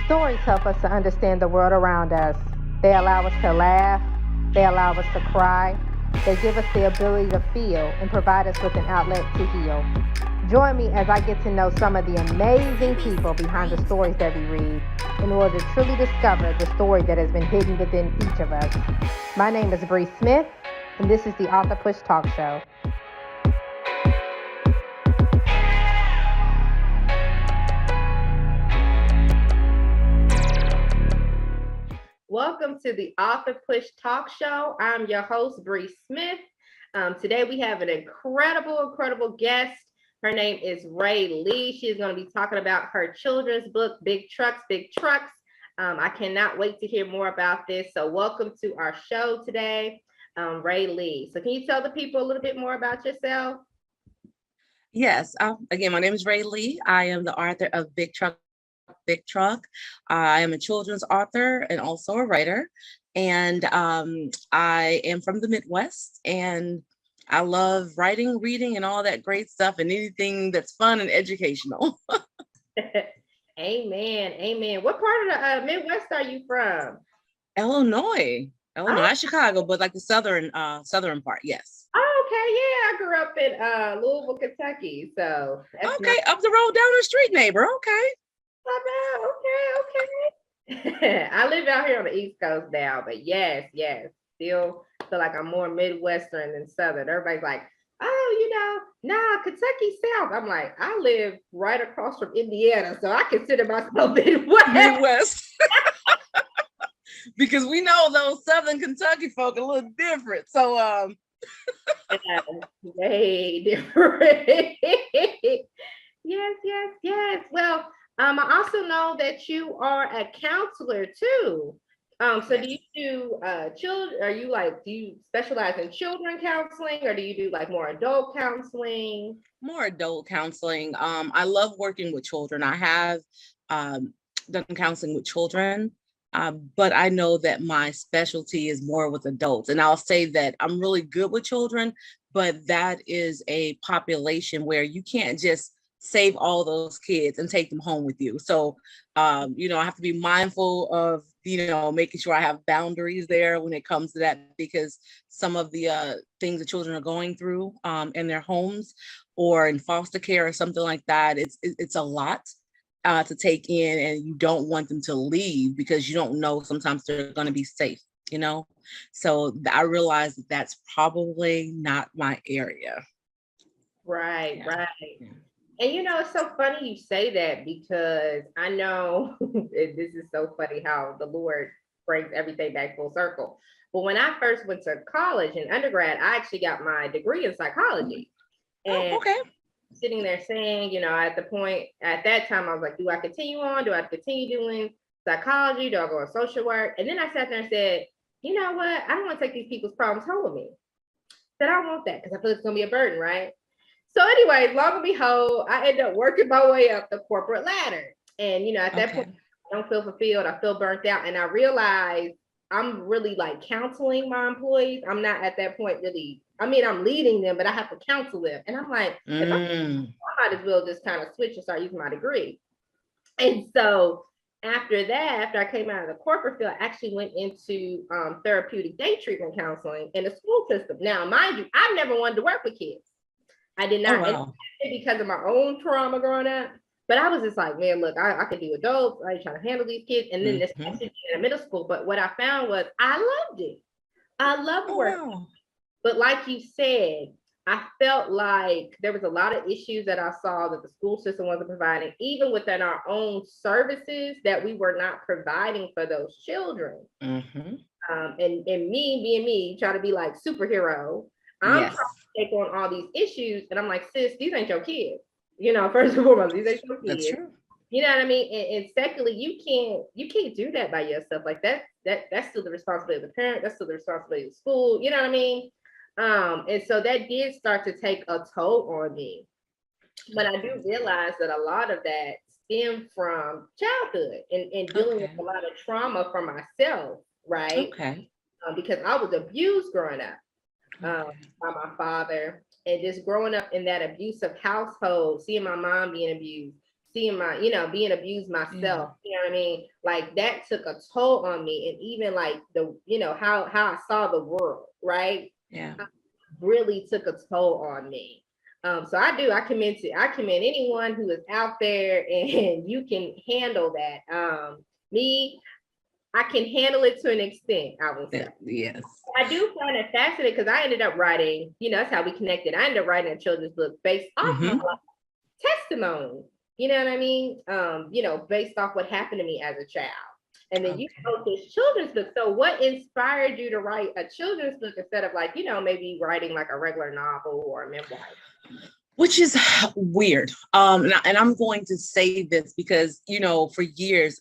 Stories help us to understand the world around us. They allow us to laugh, they allow us to cry, they give us the ability to feel and provide us with an outlet to heal. Join me as I get to know some of the amazing people behind the stories that we read in order to truly discover the story that has been hidden within each of us. My name is Bre Smith, and this is the Author Push Talk Show. Welcome to the Author Push Talk Show. I'm your host, Bre Smith. Today we have an incredible guest. Her name is Rae Lee. She's going to be talking about her children's book, Big Trucks, Big Trucks. I cannot wait to hear more about this. So welcome to our show today, Rae Lee. So can you tell the people a little bit more about yourself? Yes. Again, my name is Rae Lee. I am the author of Big Truck, Big Truck. I am a children's author and also a writer. And I am from the Midwest, and I love writing, reading, and all that great stuff, and anything that's fun and educational. Amen. What part of the Midwest are you from? Illinois, not Chicago, but like the southern part. Yes. Oh, okay. Yeah, I grew up in Louisville, Kentucky. So okay, up the road, down the street, neighbor. Okay. Okay. I live out here on the East Coast now, but yes, still feel like I'm more Midwestern than Southern. Everybody's like, oh, Kentucky South. I'm like, I live right across from Indiana, so I consider myself Midwest. Because we know those Southern Kentucky folk are a little different. So way different. Yes. Well, I also know that you are a counselor too. So yes. Do you do children? Do you specialize in children counseling, or do you do like more adult counseling? More adult counseling. I love working with children. I have done counseling with children, but I know that my specialty is more with adults. And I'll say that I'm really good with children, but that is a population where you can't just save all those kids and take them home with you. So, I have to be mindful of, making sure I have boundaries there when it comes to that, because some of the things the children are going through in their homes or in foster care or something like that, it's a lot to take in, and you don't want them to leave because you don't know sometimes they're going to be safe, So I realize that that's probably not my area. Right. And it's so funny you say that, because I know this is so funny how the Lord brings everything back full circle. But when I first went to college in undergrad, I actually got my degree in psychology. And okay. Sitting there saying, at that time, I was like, do I continue on? Do I continue doing psychology? Do I go on social work? And then I sat there and said, you know what? I don't want to take these people's problems home with me. I said, I don't want that, because I feel it's going to be a burden, right? So anyways, long and behold, I ended up working my way up the corporate ladder. And, at that point, I don't feel fulfilled. I feel burnt out. And I realized I'm really like counseling my employees. I'm not at that point really. I'm leading them, but I have to counsel them. And I'm like, I might as well just kind of switch and start using my degree. And so after that, after I came out of the corporate field, I actually went into therapeutic day treatment counseling in the school system. Now, mind you, I never wanted to work with kids. I did not, because of my own trauma growing up. But I was just like, man, look, I can do adults. I ain't trying to handle these kids. And then this in the middle school. But what I found was I loved it. I loved work. Wow. But like you said, I felt like there was a lot of issues that I saw that the school system wasn't providing, even within our own services, that we were not providing for those children. And me being me, trying to be like superhero, I'm trying to take on all these issues, and I'm like, sis, these ain't your kids. First and foremost, these ain't your kids. That's true. You know what I mean? And secondly, you can't do that by yourself. Like that's still the responsibility of the parent. That's still the responsibility of the school. You know what I mean? And so that did start to take a toll on me. But I do realize that a lot of that stemmed from childhood and dealing with a lot of trauma for myself, right? Because I was abused growing up. By my father, and just growing up in that abusive household, seeing my mom being abused, seeing my, being abused myself, you know what I mean? Like that took a toll on me. And even like the, how I saw the world, right? Yeah. Really took a toll on me. So I commend anyone who is out there and you can handle that. Me, I can handle it to an extent, I would say. Yes. I do find it fascinating because I ended up writing, that's how we connected. I ended up writing a children's book based off my testimony. You know what I mean? Based off what happened to me as a child. And then you wrote this children's book. So what inspired you to write a children's book instead of like, maybe writing like a regular novel or a memoir? Which is weird. And I'm going to say this because, for years,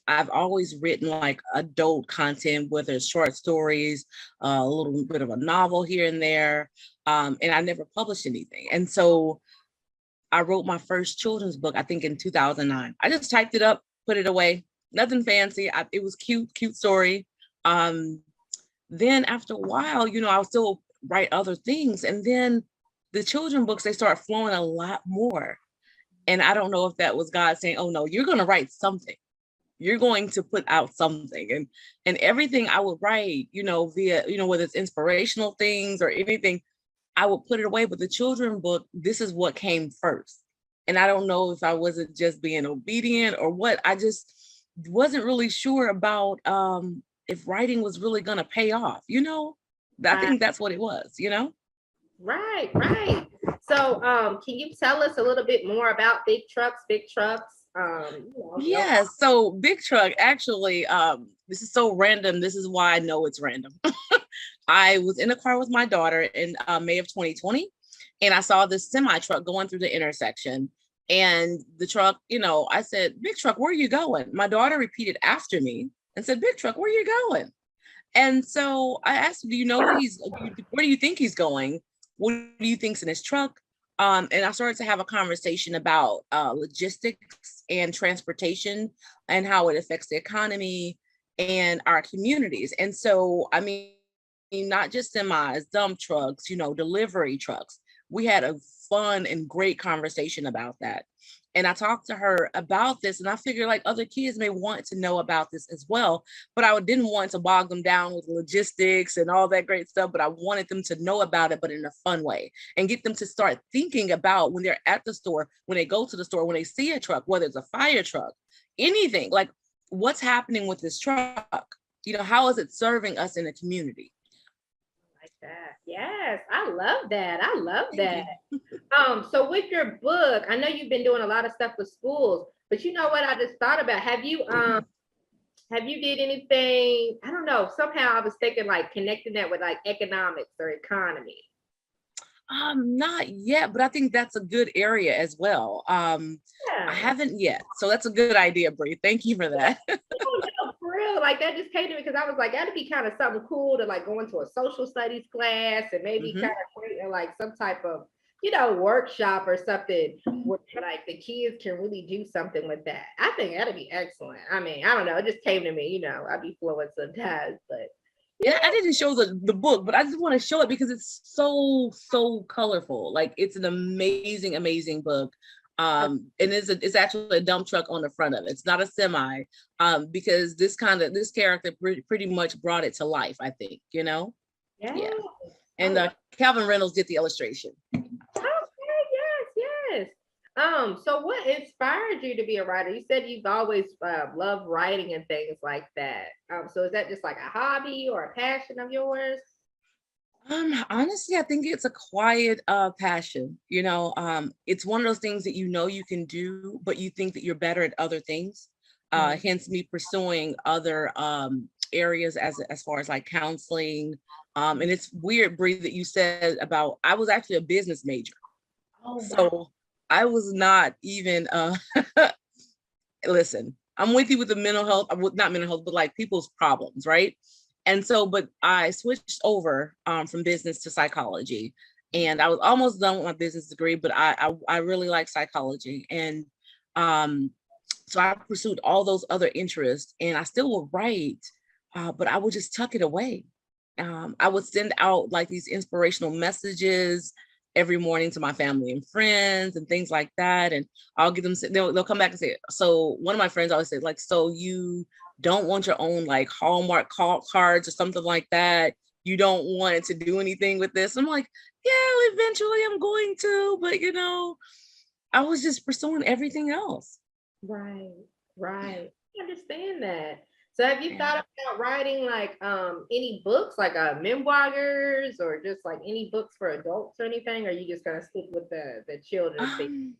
I've always written like adult content, whether it's short stories, a little bit of a novel here and there. And I never published anything. And so I wrote my first children's book, I think in 2009. I just typed it up, put it away, nothing fancy. It was cute story. Then after a while, I would still write other things. And then the children books, they start flowing a lot more. And I don't know if that was God saying, oh no, you're going to write something. You're going to put out something. And everything I would write, via, whether it's inspirational things or anything, I would put it away. But the children book, this is what came first. And I don't know if I wasn't just being obedient or what. I just wasn't really sure about if writing was really going to pay off. I think that's what it was, Right. So can you tell us a little bit more about Big Trucks? Yes. So Big Truck, actually, this is so random. This is why I know it's random. I was in a car with my daughter in May of 2020, and I saw this semi truck going through the intersection. And the truck, I said, Big Truck, where are you going? My daughter repeated after me and said, Big Truck, where are you going? And so I asked him, do you know where do you think he's going? What do you think's in his truck? And I started to have a conversation about logistics and transportation and how it affects the economy and our communities. And so, I mean, not just semis, dump trucks, delivery trucks. We had a fun and great conversation about that. And I talked to her about this, and I figured like other kids may want to know about this as well, but I didn't want to bog them down with logistics and all that great stuff, but I wanted them to know about it, but in a fun way, and get them to start thinking about when they're at the store, when they go to the store, when they see a truck, whether it's a fire truck, anything, like what's happening with this truck? How is it serving us in the community? That. Yes, I love that. So with your book, I know you've been doing a lot of stuff with schools, but you know what I just thought about? Have you did anything? I don't know. Somehow I was thinking like connecting that with like economics or economy. Not yet, but I think that's a good area as well. I haven't yet, so that's a good idea, Bre. Thank you for that. For real, like that just came to me because I was like, that'd be kind of something cool to like go into a social studies class and maybe kind of create like some type of workshop or something where like the kids can really do something with that. I think that'd be excellent. I mean, I don't know, it just came to me. I'd be flowing sometimes, but yeah, I didn't show the book, but I just want to show it because it's so colorful. Like it's an amazing book. And it's actually a dump truck on the front of it. It's not a semi, because this character pretty much brought it to life, I think, Yeah. And Calvin Reynolds did the illustration. Okay, yes. So what inspired you to be a writer? You said you've always loved writing and things like that. So is that just like a hobby or a passion of yours? Honestly, I think it's a quiet passion. It's one of those things that you can do, but you think that you're better at other things. Hence me pursuing other areas as far as like counseling. And it's weird, Bre, that you said about I was actually a business major. Oh, wow. So I was not even listen, I'm with you with the mental health, not mental health, but like people's problems, right? And so, but I switched over from business to psychology, and I was almost done with my business degree, but I really like psychology. And so I pursued all those other interests, and I still would write, but I would just tuck it away. I would send out like these inspirational messages every morning to my family and friends and things like that. And I'll give them, they'll come back and say, so one of my friends always said, like, so you don't want your own like Hallmark cards or something like that? You don't want to do anything with this? I'm like, yeah, eventually I'm going to, but I was just pursuing everything else. Right, right. I understand that. So have you Yeah. thought about writing like any books, like memoirs or just like any books for adults or anything? Or are you just gonna stick with the children's thing? Um,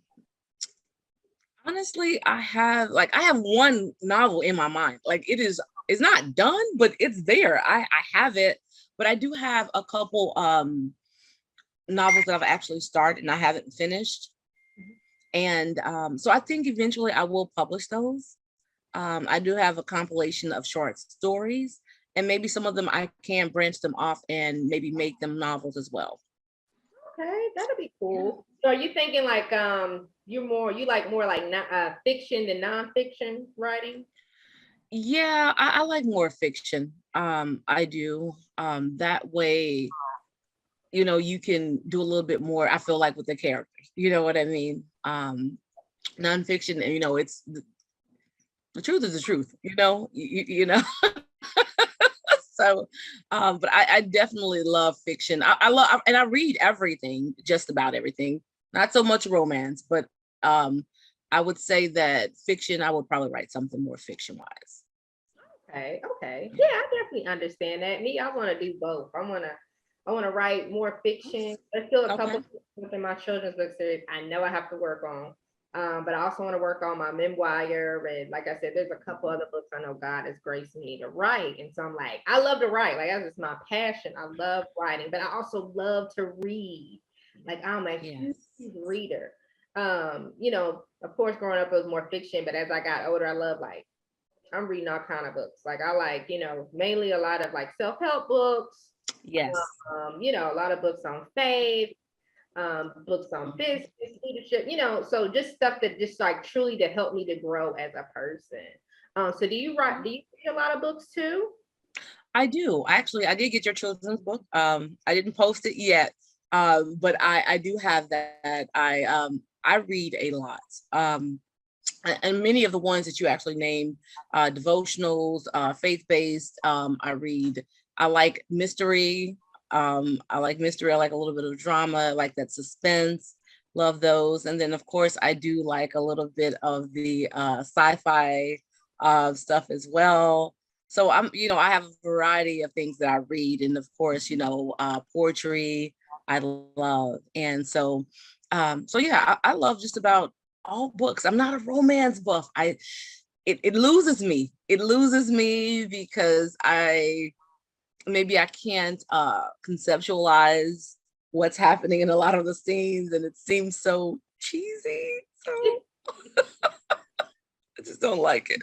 Honestly, I have one novel in my mind. Like it's not done, but it's there. I have it, but I do have a couple novels that I've actually started and I haven't finished. And so I think eventually I will publish those. I do have a compilation of short stories, and maybe some of them I can branch them off and maybe make them novels as well. Okay, that'll be Yeah. cool. So are you thinking like you like more like fiction than nonfiction writing? Yeah, I like more fiction. I do. That way, you can do a little bit more, I feel like, with the characters. You know what I mean? Nonfiction, and it's the truth is the truth, So, but I definitely love fiction. I love, and I read everything, just about everything. Not so much romance, but I would say that fiction, I would probably write something more fiction wise. Okay, okay. Yeah, I definitely understand that. Me, I want to do both. I want to write more fiction. There's still a couple Okay. within my children's book series I know I have to work on. But I also want to work on my memoir. And like I said, there's a couple other books I know God has graced me to write. And so I'm like, I love to write. Like that's just my passion. I love writing, but I also love to read. Like I'm a huge Yes. reader. Of course, growing up it was more fiction, but as I got older, I love like I'm reading all kind of books. Like I like, mainly a lot of like self-help books, Yes. a lot of books on faith, books on business, leadership, so just stuff that just like truly to help me to grow as a person. So do you read a lot of books too? I do. Actually, I did get your children's book. I didn't post it yet, but I do have that. I read a lot. And many of the ones that you actually named, devotionals, faith-based, I read. I like mystery. I like mystery. I like a little bit of drama. I like that suspense. Love those. And then, of course, I do like a little bit of the sci-fi stuff as well. So I have a variety of things that I read, and of course, poetry I love, and so yeah, I love just about all books. I'm not a romance buff. It loses me. It loses me because I can't conceptualize what's happening in a lot of the scenes, and it seems so cheesy. So I just don't like it.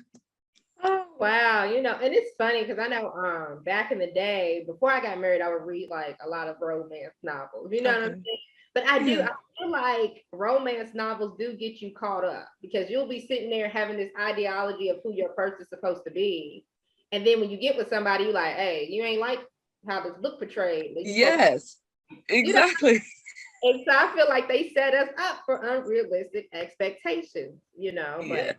Oh wow, and it's funny because I know back in the day, before I got married, I would read like a lot of romance novels. You know what I'm Okay. saying? But Yeah. I feel like romance novels do get you caught up because you'll be sitting there having this ideology of who your person's supposed to be. And then when you get with somebody, you're like, hey, you ain't like how this book portrayed. You supposed Yes. you know, Exactly. and so I feel like they set us up for unrealistic expectations, Yeah. but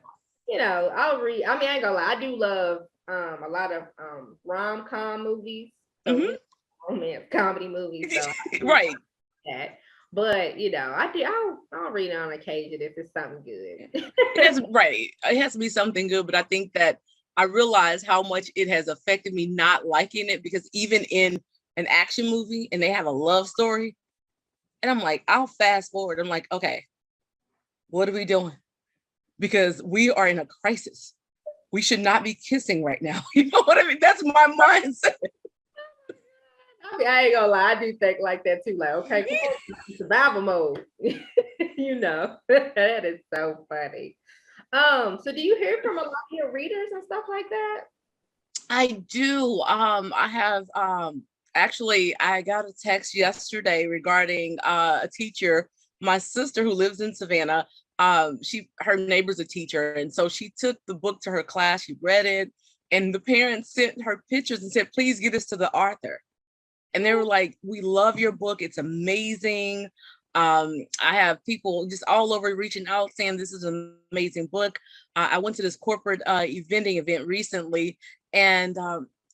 I'll read. I mean, I ain't gonna lie, I do love a lot of rom-com movies. So Hmm. romance comedy movies. So I do Right. that. But I'll read it on occasion if it's something good. It has right. It has to be something good, but I think that I realize how much it has affected me not liking it, because even in an action movie and they have a love story, and I'm like, I'll fast forward. I'm like, okay, what are we doing? Because we are in a crisis. We should not be kissing right now. You know what I mean? That's my mindset. I mean, I ain't gonna lie, I do think like that too. Like, okay, come on, survival mode. That is so funny. So do you hear from a lot of your readers and stuff like that? I do. I have actually I got a text yesterday regarding a teacher, my sister who lives in Savannah. Her neighbor's a teacher, and so she took the book to her class, she read it, and the parents sent her pictures and said, please get this to the author. And they were like, we love your book. It's amazing. I have people just all over reaching out saying this is an amazing book. I went to this corporate event recently, and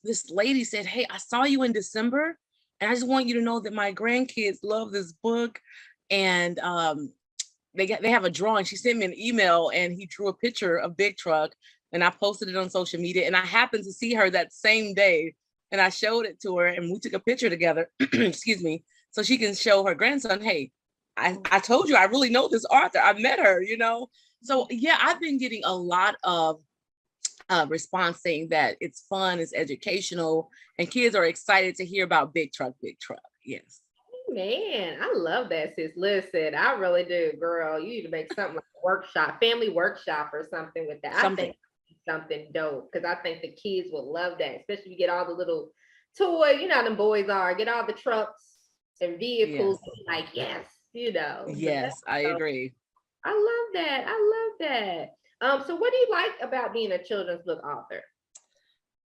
this lady said, "Hey, I saw you in December, and I just want you to know that my grandkids love this book." And they have a drawing. She sent me an email, and he drew a picture of Big Truck, and I posted it on social media. And I happened to see her that same day, and I showed it to her, and we took a picture together. Excuse me, so she can show her grandson, "Hey, I told you I really know this author. I met her, you know." So yeah, I've been getting a lot of response saying that it's fun, it's educational, and kids are excited to hear about Big Truck, Big Truck. Yes. Man, I love that, sis. Listen, I really do, girl. You need to make something like a workshop, family workshop or something with that. I Something. think something dope because I think the kids will love that, especially if you get all the little toys, you know how them boys are, get all the trucks and vehicles, Yes. like, yes, you know. So that's Yes, I dope. agree. I love that. I love that. So what do you like about being a children's book author?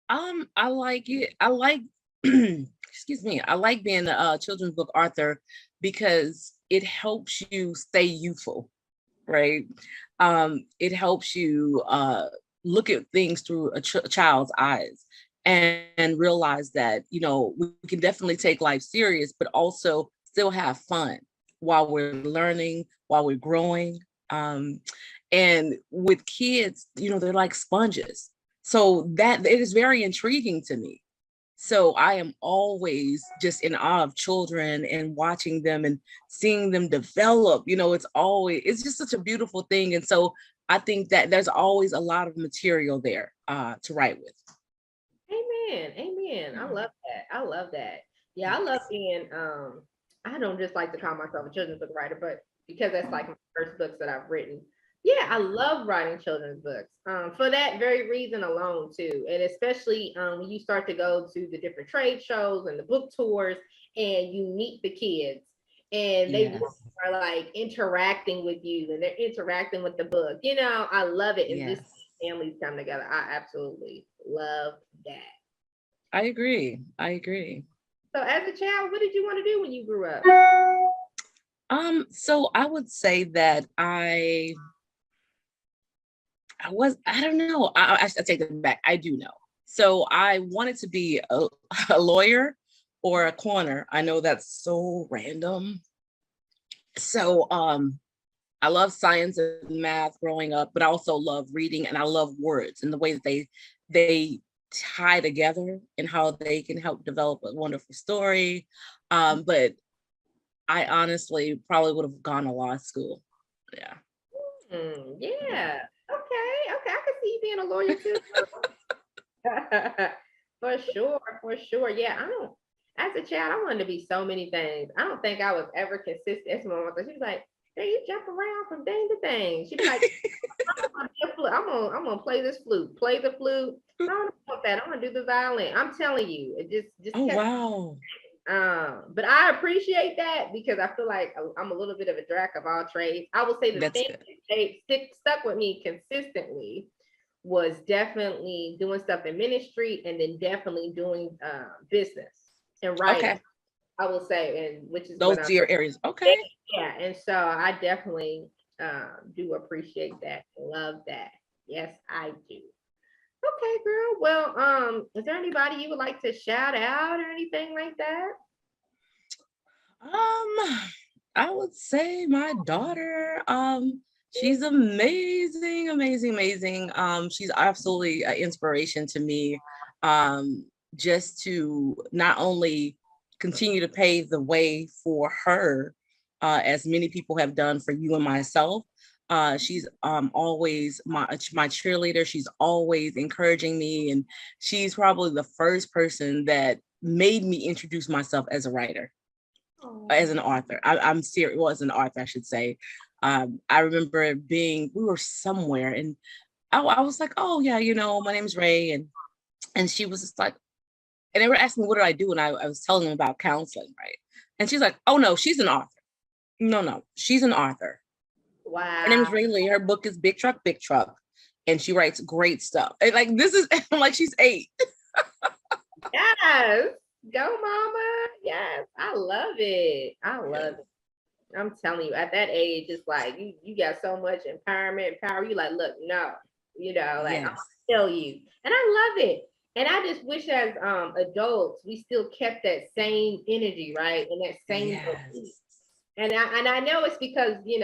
I like it. I like, excuse me, I like being a children's book author because it helps you stay youthful, right? It helps you look at things through a child's eyes and realize that, you know, we can definitely take life serious, but also still have fun while we're learning, while we're growing. Um, and with kids, you know, they're like sponges. So that it is very intriguing to me. So I am always just in awe of children and watching them and seeing them develop. You know, it's just such a beautiful thing. And so I think that there's always a lot of material there to write with. Amen. Amen. I love that. I love that. Yeah, I love Yes. being I don't just like to call myself a children's book writer, but because that's like my first books that I've written. Yeah, I love writing children's books. For that very reason alone too. And especially when you start to go to the different trade shows and the book tours and you meet the kids and they Yes. are like interacting with you and they're interacting with the book. You know, I love it. And just Yes. families come together. I absolutely love that. I agree. I agree. So as a child, what did you want to do when you grew up? So I would say that I don't know. I take it back. I do know. So I wanted to be a lawyer or a coroner. I know that's so random. So I love science and math growing up, but I also love reading and I love words and the way that they tie together and how they can help develop a wonderful story. But I honestly probably would have gone to law school. Yeah. Yeah. Okay. Okay. I could see you being a lawyer too. For sure. For sure. Yeah. I don't. As a child, I wanted to be so many things. I don't think I was ever consistent. That's my mom. She was like, "Hey, you jump around from thing to thing." She'd be like, I'm gonna play this flute. Play the flute. I don't want that. I'm gonna do the violin. I'm telling you, it just Oh kept. wow. But I appreciate that because I feel like I'm a little bit of a jack of all trades. I will say the That's thing good. stuck with me consistently was definitely doing stuff in ministry and then definitely doing business and writing. Okay. I will say, and which is Those what I are your areas. Okay. yeah, and so I definitely do appreciate that. Love that. Yes, I do. Okay, girl. Well, is there anybody you would like to shout out or anything like that? I would say my daughter. She's amazing, amazing, amazing. She's absolutely an inspiration to me. Just to not only continue to pave the way for her, as many people have done for you and myself. She's always my cheerleader. She's always encouraging me, and she's probably the first person that made me introduce myself as a writer, as Oh, an author. I'm serious. Well, as an author, I should say. I remember we were somewhere, and I was like, "Oh yeah, you know, my name's Rae," and she was just like, and they were asking me what did I do, and I was telling them about counseling, right? And she's like, "Oh no, she's an author. No, no, she's an author. Her name wow. is Rae Lee. Her book is Big Truck, Big Truck, and she writes great stuff. And like this is I'm like she's 8. Yes. Go, mama. Yes. I love it. I love Yes. it. I'm telling you, at that age, it's like you got so much empowerment and power. You like, look, no, like I'm Yes. gonna tell you. And I love it. And I just wish as adults we still kept that same energy, right? And that same belief. Yes. And I know it's because, as you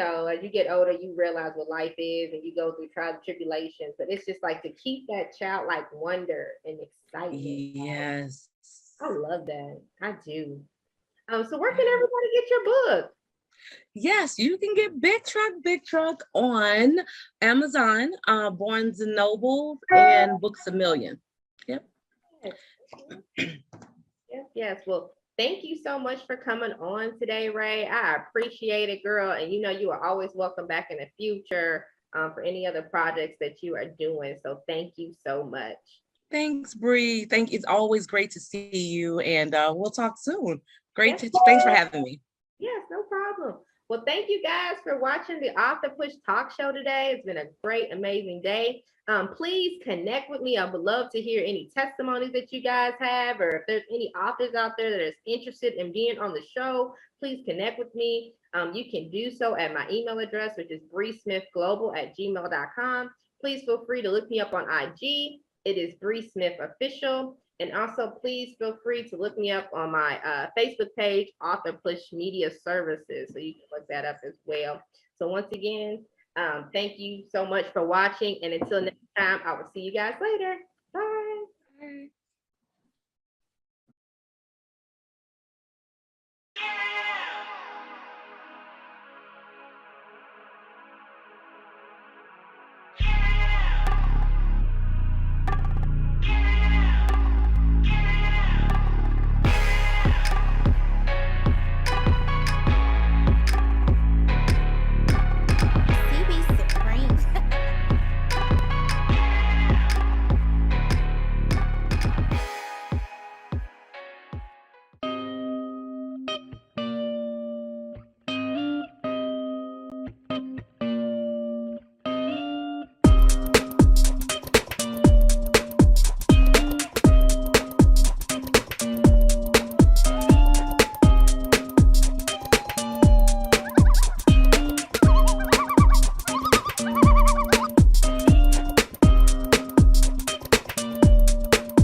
get older, you realize what life is and you go through trials and tribulations. But it's just like to keep that childlike wonder and excitement. Yes. I love that. I do. So where can everybody get your book? Yes, you can get Big Truck on Amazon, Barnes and Noble, and Books a Million. Yep. Yes, yes. Well, thank you so much for coming on today, Rae. I appreciate it, girl. And you are always welcome back in the future for any other projects that you are doing. So thank you so much. Thanks, Bree. It's always great to see you, and we'll talk soon. Yes, Thanks for having me. yes, no problem. Well, thank you guys for watching the Off the Push Talk Show today. It's been a great, amazing day. Please connect with me. I would love to hear any testimonies that you guys have, or if there's any authors out there that is interested in being on the show, please connect with me. You can do so at my email address, which is bresmithglobal@gmail.com. Please feel free to look me up on IG. It is Bre Smith Official. And also, please feel free to look me up on my Facebook page, Author Push Media Services. So you can look that up as well. So once again, thank you so much for watching. And until next time, I will see you guys later. Bye. Bye.